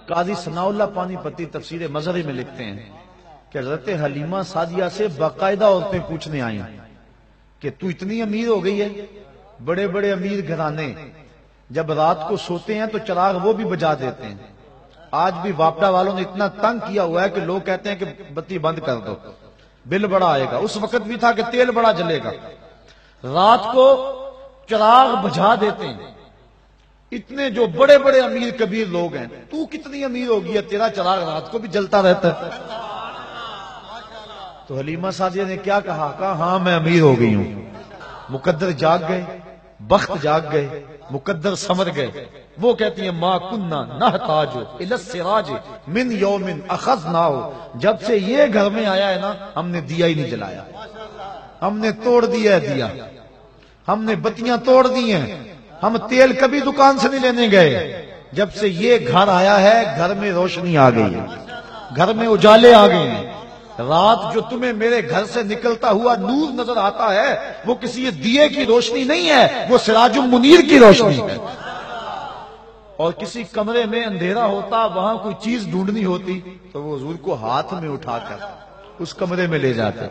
قاضی ثناء اللہ پانی پتی تفسیر مظہری میں لکھتے ہیں کہ حضرت حلیمہ سعدیہ سے باقاعدہ عورتیں پوچھنے آئیں کہ تو اتنی امیر ہو گئی ہے. بڑے بڑے امیر گھرانے جب رات کو سوتے ہیں تو چراغ وہ بھی بجا دیتے ہیں. آج بھی واپڈا والوں نے اتنا تنگ کیا ہوا ہے کہ لوگ کہتے ہیں کہ بتی بند کر دو، بل بڑا آئے گا. اس وقت بھی تھا کہ تیل بڑا جلے گا، رات کو چراغ بجھا دیتے ہیں. اتنے جو بڑے بڑے امیر کبیر لوگ ہیں، تو کتنی امیر ہوگی ہے، تیرا چراغ رات کو بھی جلتا رہتا ہے. تو حلیمہ سعدیہ نے کیا کہا ہاں میں امیر ہو گئی ہوں. مقدر جاگ گئے، بخت جاگ گئے، مقدر سمر گئے. وہ کہتی ہیں ما کننا نحتاج الی السراج من یوم اخذناہ، جب سے یہ گھر میں آیا ہے نا ہم نے دیا ہی نہیں جلایا، ہم نے توڑ دیا ہے دیا، ہم نے بتیاں توڑ دی ہیں، ہم تیل کبھی دکان سے نہیں لینے گئے. جب سے یہ گھر آیا ہے گھر میں روشنی آ گئی ہے، گھر میں اجالے آ گئے ہیں. رات جو تمہیں میرے گھر سے نکلتا ہوا نور نظر آتا ہے وہ کسی دیے کی روشنی نہیں ہے، وہ سراج المنیر کی روشنی ہے. اور کسی کمرے میں اندھیرا ہوتا، وہاں کوئی چیز ڈھونڈنی ہوتی تو وہ حضور کو ہاتھ میں اٹھا کر اس کمرے میں لے جاتے.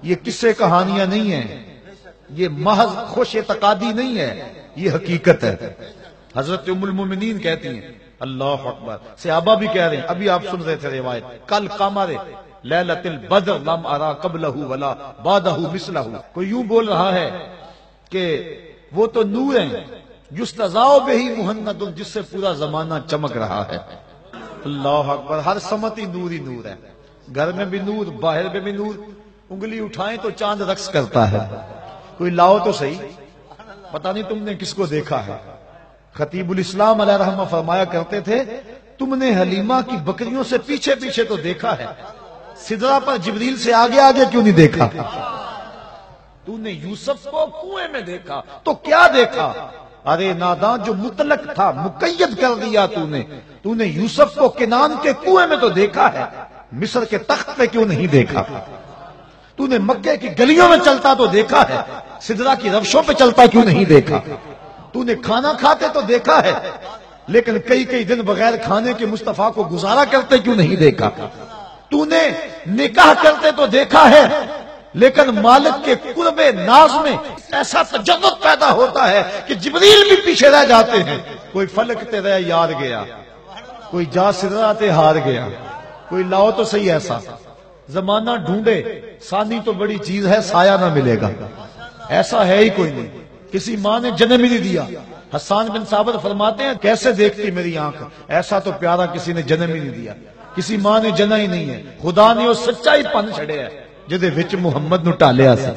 یہ قصے کہانیاں نہیں ہیں، یہ محض خوش اعتقادی نہیں ہے، یہ حقیقت ہے. حضرت ام المومنین کہتی ہیں اللہ اکبر. صحابہ بھی کہہ رہے ہیں، ابھی آپ سن رہے تھے روایت، کل قمر لیلۃ البدر لم ارا قبلہ ولا بعدہ مثلہ. کوئی یوں بول رہا ہے کہ وہ تو نور ہیں یستضاء بہ مہند، جس سے پورا زمانہ چمک رہا ہے. اللہ اکبر. ہر سمت ہی نور ہے، گھر میں بھی نور، باہر میں بھی نور. انگلی اٹھائیں تو چاند رقص کرتا ہے. کوئی لاؤ تو صحیح. پتہ نہیں تم نے کس کو دیکھا ہے. خطیب الاسلام علیہ رحمہ فرمایا کرتے تھے تم نے حلیمہ کی بکریوں سے پیچھے پیچھے تو دیکھا ہے، سدرہ پر جبریل سے آگے آگے کیوں نہیں دیکھا؟ تو نے یوسف کو کنویں میں دیکھا تو کیا دیکھا؟ ارے ناداں، جو مطلق تھا مقید کر دیا تو نے یوسف کو کنان کے کنویں میں تو دیکھا ہے، مصر کے تخت پہ کیوں نہیں دیکھا؟ تو نے مکے کی گلیوں میں چلتا تو دیکھا ہے، سدرہ کی روشوں پہ چلتا کیوں نہیں دیکھا؟ تو نے کھانا کھاتے تو دیکھا ہے، لیکن کئی دن بغیر کھانے کے مصطفیٰ کو گزارا کرتے کیوں نہیں دیکھا؟ تو نے نکاح کرتے تو دیکھا ہے، لیکن مالک کے قرب ناز میں ایسا تجرد پیدا ہوتا ہے کہ جبریل بھی پیچھے رہ جاتے ہیں. کوئی فلک تے رہ یار گیا، کوئی جا سدرہ تے ہار گیا. کوئی لاؤ تو صحیح ایسا. زمانہ ڈھونڈے، ثانی تو بڑی چیز ہے، سایہ نہ ملے گا. ایسا ہے ہی کوئی نہیں. کسی ماں نے جنم ہی نہیں دیا. حسان بن ثابت فرماتے ہیں کیسے دیکھتی میری آنکھ، ایسا تو پیارا کسی نے جنم ہی نہیں دیا. کسی ماں نے جنا ہی نہیں ہے. خدا نے وہ سچائی پن چھڑے ہے جدے وچ محمد نو ٹالیا سی.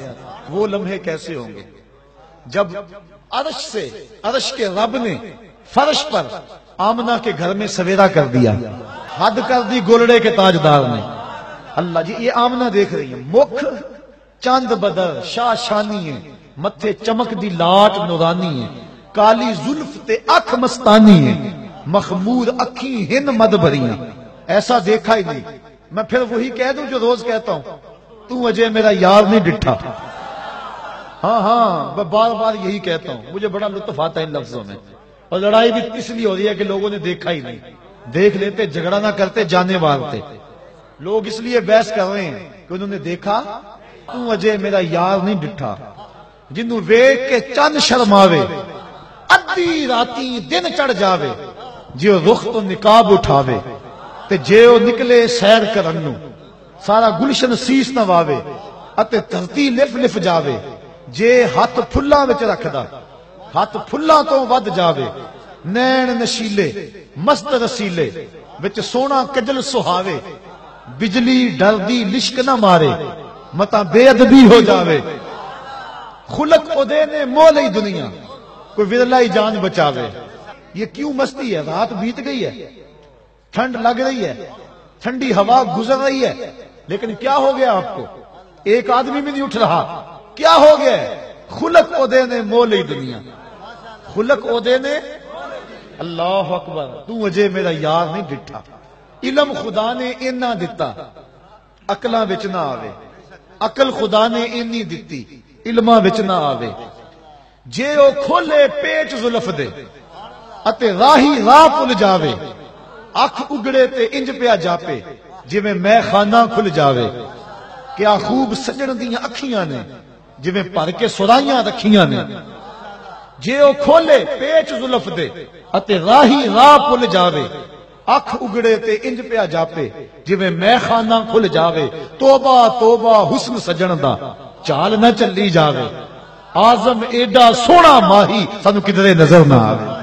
وہ لمحے کیسے ہوں گے جب عرش کے رب نے فرش پر آمنہ کے گھر میں سویرا کر دیا، حد کر دی گولڑے کے تاجدار نے. اللہ جی یہ آمنہ دیکھ رہی ہیں، مکھ چاند بدر شاہ شانی ہے، متھے چمک دی لاٹ نورانی ہے، کالی زلف تے اکھ مستانی ہے، مخمور اکھی ہن مد بھریاں. ایسا دیکھا ہی نہیں. میں پھر وہی کہہ دوں جو روز کہتا ہوں، تو اجے میرا یار نہیں ڈٹھا. ہاں میں بار بار یہی کہتا ہوں، مجھے بڑا لطف آتا ہے ان لفظوں میں. اور لڑائی بھی اس لیے ہو رہی ہے کہ لوگوں نے دیکھا ہی نہیں. دیکھ لیتے جھگڑا نہ کرتے، جانے مارتے. لوگ اس لیے بحث کر رہے ہیں کہ انہوں نے دیکھا. تو اجے میرا یار نہیں ڈٹھا، جنوں ویکھ کے چند شرماوے، ادھی راتی دن چڑھ جاوے، جیو رخ تو نقاب اٹھاوے، تے جیو نکلے سیر کرنو، سارا گلشن سیس نواوے، اتے دھرتی لف لف جاوے، جے ہاتھ پھلاں وچ رکھدا ہاتھ پھلاں تو ود جاوے، نین نشیلے مست رسیلے، وچ سونا کجل سہاوے، بجلی ڈردی لشک نہ مارے، متا بے ادبی ہو جاوے. خلق اودے نے مول ہی دنیا، کوئی ورلا ہی جان بچاوے. یہ کیوں مستی ہے؟ رات بیت گئی ہے، ٹھنڈ لگ رہی ہے، ٹھنڈی ہوا گزر رہی ہے، لیکن کیا ہو گیا آپ کو؟ ایک آدمی بھی نہیں اٹھ رہا. کیا ہو گیا؟ خلق اودے نے مول ہی دنیا. خلق اودے نے، اللہ اکبر. تو اجے میرا یار نہیں ڈٹھا. علم خدا نے اینا دتا، عقلاں وچ نہ آوے. عقل خدا نے اینی دتی، علماں وچ نہ آوے. جے او کھولے پیچ زلف دے اتے راہی راہ پل جاوے، اکھ اگڑے تے انج پیا جاپے جویں میں خانہ کھل جاوے کیا خوب سجن دیاں اکھیاں نے جویں بھر کے سرائیاں رکھیاں نے جے او کھولے پیچ زلف دے اتے راہی راہ پل جاوے اکھ اگڑے تے انج پیا جاپے جویں میں خانہ کھل جاوے توبہ توبہ حسن سجن دا چال نہ چلی جاوے آزم ایڈا سونا ماہی سانو کدھرے نظر نہ آوے